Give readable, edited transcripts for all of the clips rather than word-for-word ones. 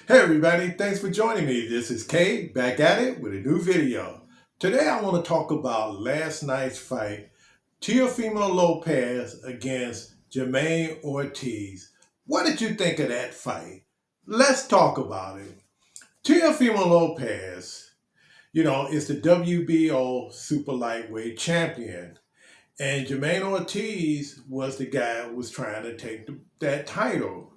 Hey everybody, thanks for joining me. This is Kay, back at it with a new video. Today I want to talk about last night's fight, Teofimo Lopez against Jamaine Ortiz. What did you think of that fight? Let's talk about it. Teofimo Lopez, is the WBO super lightweight champion. And Jamaine Ortiz was the guy who was trying to take that title.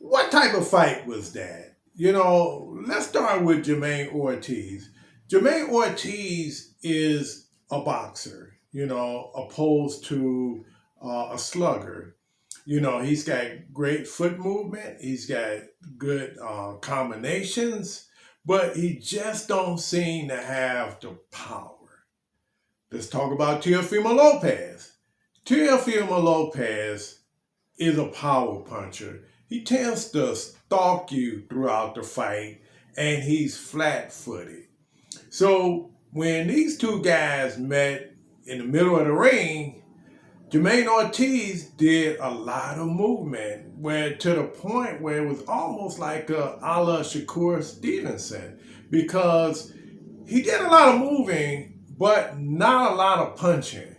What type of fight was that? Let's start with Jamaine Ortiz. Jamaine Ortiz is a boxer, opposed to a slugger. He's got great foot movement. He's got good combinations, but he just don't seem to have the power. Let's talk about Teofimo Lopez. Teofimo Lopez is a power puncher. He tends to stalk you throughout the fight, and he's flat-footed. So when these two guys met in the middle of the ring, Jamaine Ortiz did a lot of movement, where to the point where it was almost like a la Shakur Stevenson, because he did a lot of moving, but not a lot of punching.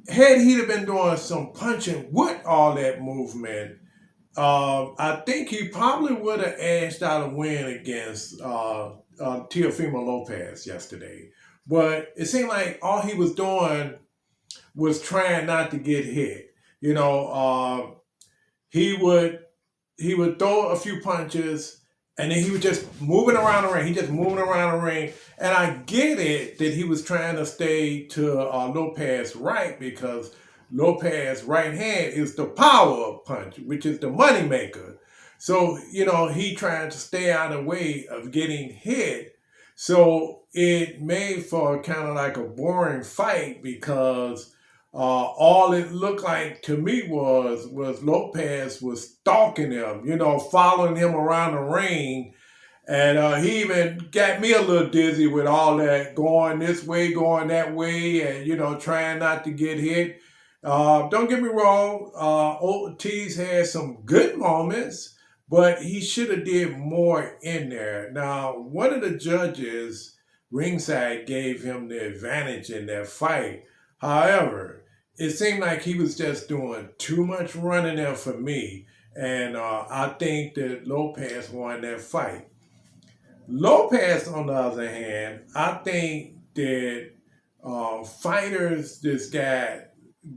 Had he have been doing some punching with all that movement, I think he probably would have edged out a win against Teofimo Lopez yesterday. But it seemed like all he was doing was trying not to get hit. He would throw a few punches, and then he was just moving around the ring. He just moving around the ring. And I get it that he was trying to stay to Lopez's right, because Lopez's right hand is the power punch, which is the money maker. So, he trying to stay out of the way of getting hit. So it made for kind of like a boring fight, because all it looked like to me was Lopez was stalking him, following him around the ring. And he even got me a little dizzy with all that going this way, going that way, and, trying not to get hit. Don't get me wrong, Ortiz had some good moments, but he should have did more in there. Now, one of the judges ringside gave him the advantage in that fight. However, it seemed like he was just doing too much running there for me, and I think that Lopez won that fight. Lopez, on the other hand, I think that fighters just got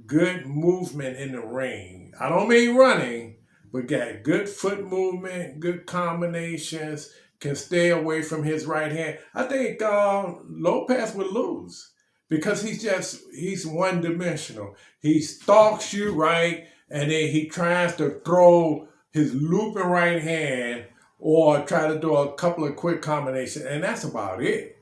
good movement in the ring. I don't mean running, but got good foot movement, good combinations, can stay away from his right hand. I think Lopez would lose, because he's one-dimensional. He stalks you right, and then he tries to throw his looping right hand or try to do a couple of quick combinations, and that's about it.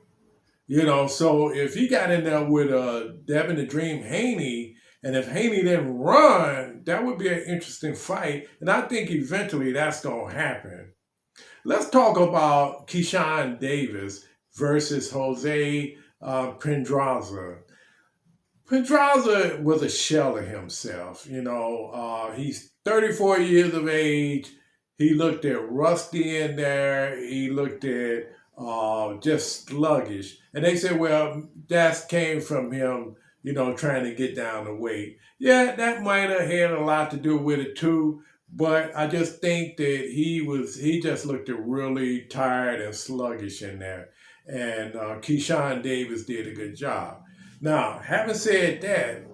So if he got in there with Devin the Dream Haney, and if Haney didn't run, that would be an interesting fight. And I think eventually that's going to happen. Let's talk about Keyshawn Davis versus Jose Pedraza. Pedraza was a shell of himself. He's 34 years of age. He looked at rusty in there. He looked at just sluggish. And they said, well, that came from him, trying to get down the weight. Yeah, that might have had a lot to do with it too. But I just think that he just looked really tired and sluggish in there. And Keyshawn Davis did a good job. Now, having said that,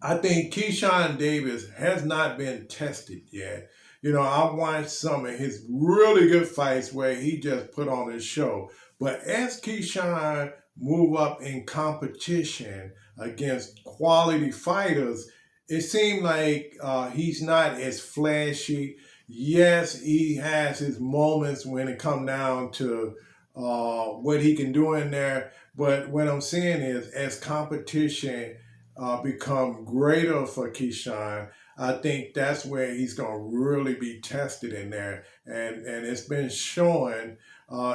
I think Keyshawn Davis has not been tested yet. I watched some of his really good fights where he just put on his show. But as Keyshawn move up in competition against quality fighters, it seemed like he's not as flashy. Yes, he has his moments when it comes down to what he can do in there. But what I'm saying is, as competition become greater for Keyshawn, I think that's where he's going to really be tested in there. And it's been showing,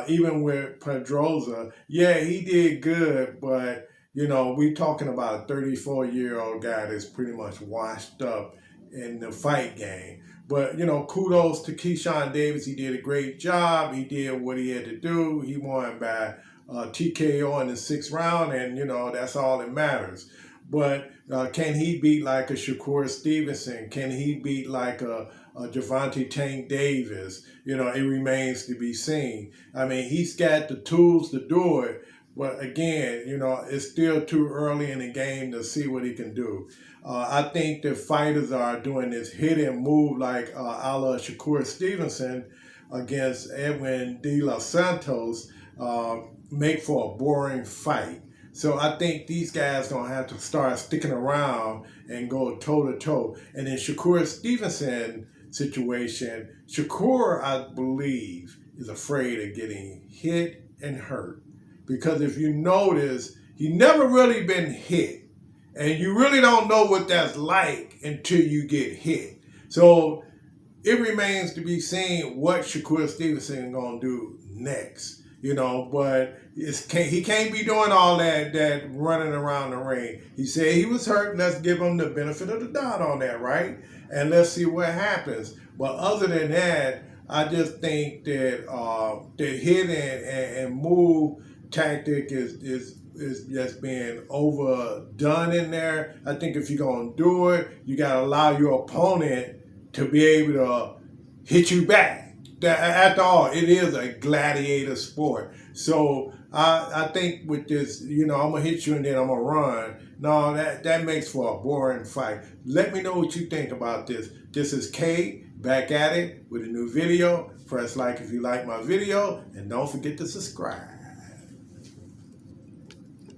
even with Pedroza, yeah, he did good, but, we talking about a 34-year-old guy that's pretty much washed up in the fight game. But, kudos to Keyshawn Davis. He did a great job. He did what he had to do. He won by TKO in the 6th round, and, that's all that matters. But can he beat like a Shakur Stevenson? Can he beat like a Gervonta Tank Davis? It remains to be seen. I mean, he's got the tools to do it. But again, it's still too early in the game to see what he can do. I think the fighters are doing this hit and move like a la Shakur Stevenson against Edwin De Los Santos make for a boring fight. So I think these guys going to have to start sticking around and go toe-to-toe. And in Shakur Stevenson situation, Shakur, I believe, is afraid of getting hit and hurt. Because if you notice, he never really been hit. And you really don't know what that's like until you get hit. So it remains to be seen what Shakur Stevenson is going to do next. But he can't be doing all that running around the ring. He said he was hurt. Let's give him the benefit of the doubt on that, right? And let's see what happens. But other than that, I just think that the hit and move tactic is just being overdone in there. I think if you're going to do it, you got to allow your opponent to be able to hit you back. After all, it is a gladiator sport. So I think with this, I'm going to hit you and then I'm going to run. No, that makes for a boring fight. Let me know what you think about this. This is Kay, back at it with a new video. Press like if you like my video, and don't forget to subscribe.